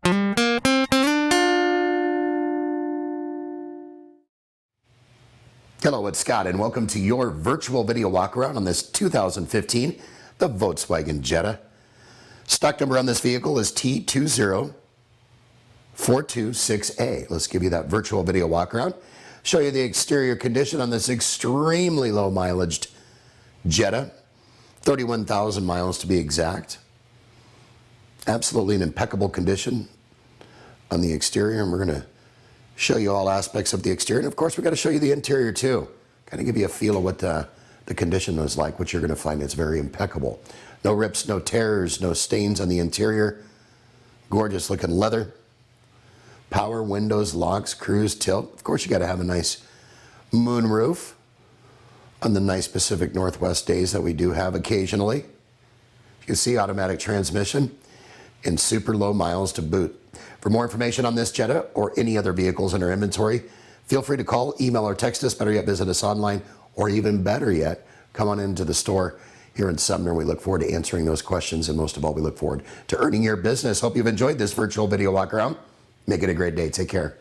Hello, it's Scott, and welcome to your virtual video walkaround on this 2015 the Volkswagen Jetta. Stock number on this vehicle is T20426A. Let's give you that virtual video walkaround. Show you the exterior condition on this extremely low mileage Jetta. 31,000 miles to be exact. Absolutely in impeccable condition on the exterior, and we're going to show you all aspects of the exterior, and of course we've got to show you the interior too. Kind of give you a feel of what the condition is like, which you're going to find it's very impeccable. No rips, no tears, no stains on the interior. Gorgeous looking leather. Power windows, locks, cruise, tilt. Of course you got to have a nice moon roof on the nice Pacific Northwest days that we do have occasionally. You can see automatic transmission and super low miles to boot. For more information on this Jetta or any other vehicles in our inventory, feel free to call, email, or text us. Better yet, visit us online, or even better yet, come on into the store here in Sumner. We look forward to answering those questions, and most of all, we look forward to earning your business. Hope you've enjoyed this virtual video walk around. Make it a great day. Take care.